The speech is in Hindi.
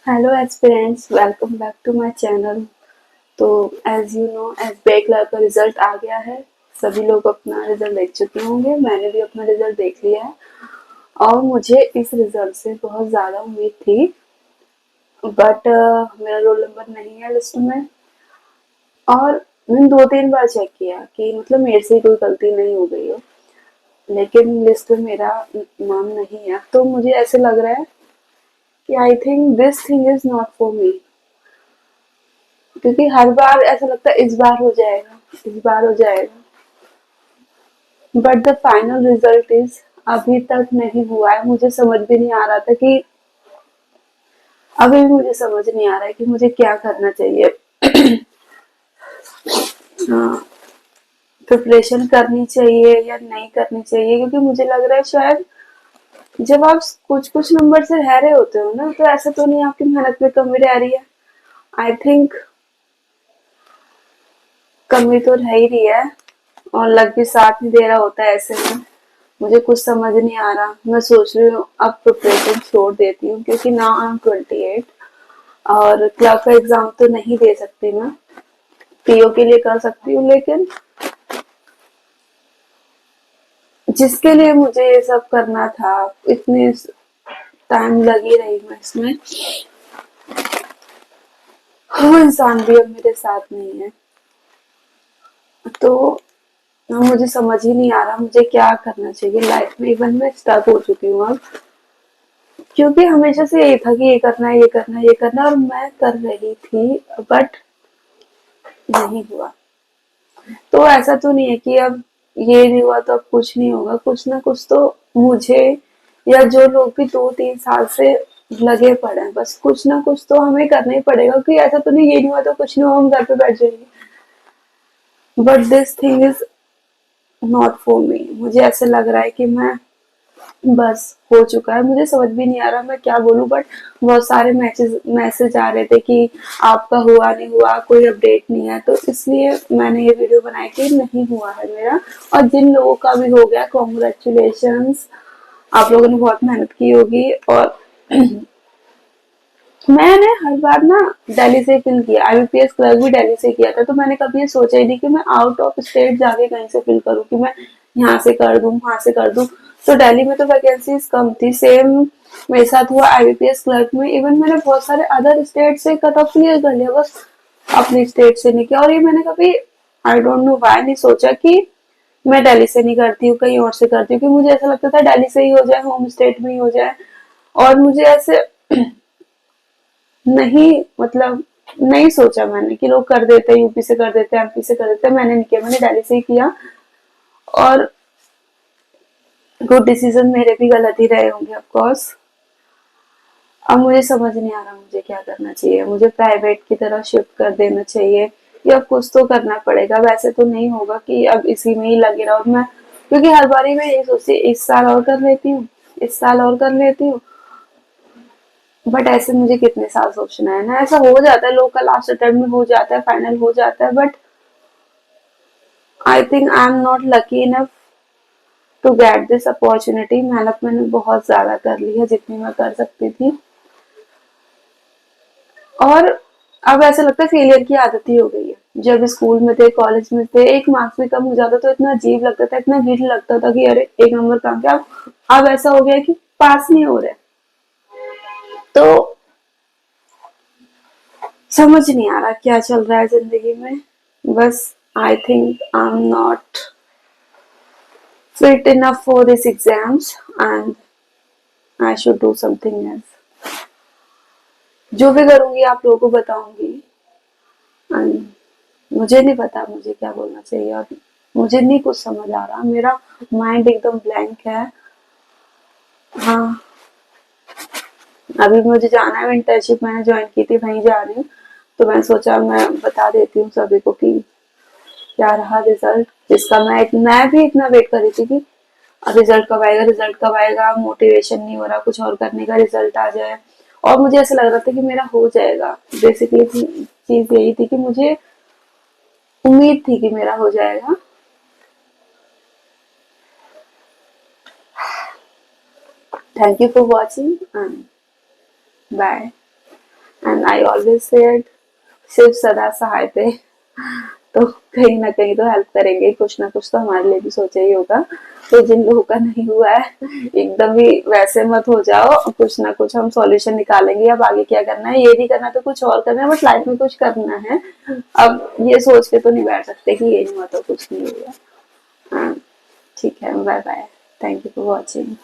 Hello aspirants, welcome back to my channel. तो as you know, S B clerk का रिजल्ट आ गया है। सभी लोग अपना रिजल्ट देख चुके होंगे, मैंने भी अपना रिजल्ट देख लिया है और मुझे इस रिजल्ट से बहुत ज़्यादा उम्मीद थी। बट मेरा रोल नंबर नहीं है लिस्ट में। और मैंने 2-3 बार चेक किया कि मतलब मेरे से कोई गलती नहीं हो गई हो, लेकिन लिस्ट में मेरा नाम नहीं है। तो मुझे ऐसे लग रहा है कि I think this thing is not for me, क्योंकि हर बार ऐसा लगता है इस बार हो जाएगा, इस बार हो जाएगा। But the final result is अभी तक नहीं हुआ है। मुझे समझ भी नहीं आ रहा था कि अभी भी मुझे समझ नहीं आ रहा है कि मुझे क्या करना चाहिए। हाँ, प्रिपरेशन करनी चाहिए या नहीं करनी चाहिए, क्योंकि मुझे लग रहा है शायद जब आप कुछ कुछ नंबर से रह रहे होते हो ना, तो ऐसा तो नहीं आपकी मेहनत में कमी रह रही है। आई थिंक कमी तो रह ही रही है और लग भी साथ नहीं दे रहा होता है ऐसे में। मुझे कुछ समझ नहीं आ रहा। मैं सोच रही हूँ अब प्रिपरेशन छोड़ देती हूँ, क्योंकि नाउ आई एम 28 और क्लर्क का एग्जाम तो नहीं दे सकती मैं। पीओ के लिए कर सकती हूँ, लेकिन जिसके लिए मुझे ये सब करना था, इतनी टाइम लगी रही मैं इसमें, वो इंसान भी अब मेरे साथ नहीं है। तो मुझे समझ ही नहीं आ रहा मुझे क्या करना चाहिए लाइफ में। इवन मैं स्टक हो चुकी हूँ अब, क्योंकि हमेशा से यही था कि ये करना है, ये करना है, ये करना है, और मैं कर रही थी। बट नहीं हुआ। तो ऐसा तो नहीं है कि अब ये नहीं हुआ तो अब कुछ नहीं होगा। कुछ ना कुछ तो मुझे या जो लोग भी 2-3 साल से लगे पड़े हैं, बस कुछ ना कुछ तो हमें करना ही पड़ेगा। क्योंकि ऐसा तो नहीं, ये नहीं हुआ तो कुछ नहीं हुआ, हम घर पे बैठ जाएंगे। But this thing is not for me. मुझे ऐसे लग रहा है कि मैं बस हो चुका है। मुझे समझ भी नहीं आ रहा मैं क्या बोलूं। बट बहुत सारे मैसेज आ रहे थे कि आपका हुआ नहीं हुआ, कोई अपडेट नहीं है। तो इसलिए मैंने ये वीडियो बनाई कि नहीं हुआ है मेरा। और जिन लोगों का भी हो गया, कॉन्ग्रेचुलेशंस। आप लोगों ने बहुत मेहनत की होगी। और मैंने हर बार ना दिल्ली से फिल किया, आईबीपीएस क्लर्क भी दिल्ली से किया था। तो मैंने कभी ये सोचा ही नहीं कि मैं आउट ऑफ स्टेट जाके कहीं से फिल करूँ, कि मैं यहाँ से कर दूं, वहां से कर दूं। तो दिल्ली में तो वैकेंसीज कम थी। सेम मेरे साथ हुआ आईबीपीएस क्लर्क में। इवन मैंने बहुत सारे अदर स्टेट से कट ऑफ क्लियर कर लिया, बस अपनी स्टेट से नहीं किया। और ये मैंने कभी आई डोंट नो वाई नहीं सोचा कि मैं दिल्ली से नहीं करती हूँ, कहीं और से करती हूँ। कि मुझे ऐसा लगता था दिल्ली से ही हो जाए, होम स्टेट में ही हो जाए। और मुझे ऐसे नहीं, मतलब नहीं सोचा मैंने कि लोग कर देते हैं, यूपी से कर देते हैं, एमपी से कर देते हैं। मैंने नहीं किया, मैंने दिल्ली से ही किया। और गुड डिसीजन मेरे भी गलत ही रहे होंगे ऑफ कोर्स। अब मुझे समझ नहीं आ रहा मुझे क्या करना चाहिए। मुझे प्राइवेट की तरह शिफ्ट कर देना चाहिए या कुछ तो करना पड़ेगा। वैसे तो नहीं होगा कि अब इसी में ही लगे रहो मैं, क्योंकि हर बारी मैं यही सोचती इस साल और कर लेती हूँ, इस साल और कर लेती हूँ। बट ऐसे मुझे कितने साल सोचना है ना। ऐसा हो जाता है, लोग का लास्ट अटेम्प्ट में हो जाता है, फाइनल हो जाता है। But I think I am not lucky enough to get this opportunity. मेहनत मैंने बहुत ज्यादा कर ली है, जितनी मैं कर सकती थी। और अब ऐसा लगता है फेलियर की आदत ही हो गई है। जब स्कूल में थे, कॉलेज में थे, एक मार्क्स भी कम हो जाता तो इतना अजीब लगता था, इतना गिल्ट लगता था कि अरे एक नंबर कम गया। अब ऐसा हो गया कि पास नहीं हो रहे। तो समझ नहीं आ रहा क्या चल रहा है जिंदगी में। बस आई think I am not fit enough for these exams and I should do something else. जो भी करूंगी आप लोगों को बताऊंगी। And मुझे नहीं पता मुझे क्या बोलना चाहिए। और मुझे नहीं कुछ समझ आ रहा, मेरा माइंड एकदम ब्लैंक है। हाँ, अभी मुझे जाना है, इंटर्नशिप मैंने ज्वाइन की थी, वहीं जा रही हूँ। तो मैंने सोचा मैं बता देती हूँ सभी को कि क्या रहा रिजल्ट, जिसका मैं भी इतना वेट कर रही थी कि रिजल्ट कब आएगा, रिजल्ट कब आएगा। मोटिवेशन नहीं हो रहा कुछ और करने का, रिजल्ट आ जाए। और मुझे ऐसा लग रहा था कि मेरा हो जाएगा। बेसिकली चीज यही थी कि मुझे उम्मीद थी कि मेरा हो जाएगा। Thank you for watching and bye. And I always said Shiv सदा सहाय थे। तो कहीं ना कहीं तो हेल्प करेंगे, कुछ ना कुछ तो हमारे लिए भी सोचा ही होगा। तो जिन लोगों का नहीं हुआ है एकदम ही वैसे मत हो जाओ, कुछ ना कुछ हम सॉल्यूशन निकालेंगे। अब आगे क्या करना है, ये नहीं करना तो कुछ और करना है, बट लाइफ में कुछ करना है। अब ये सोच के तो नहीं बैठ सकते कि ये नहीं हुआ तो कुछ नहीं हुआ। हाँ, ठीक है, bye bye, thank you for watching.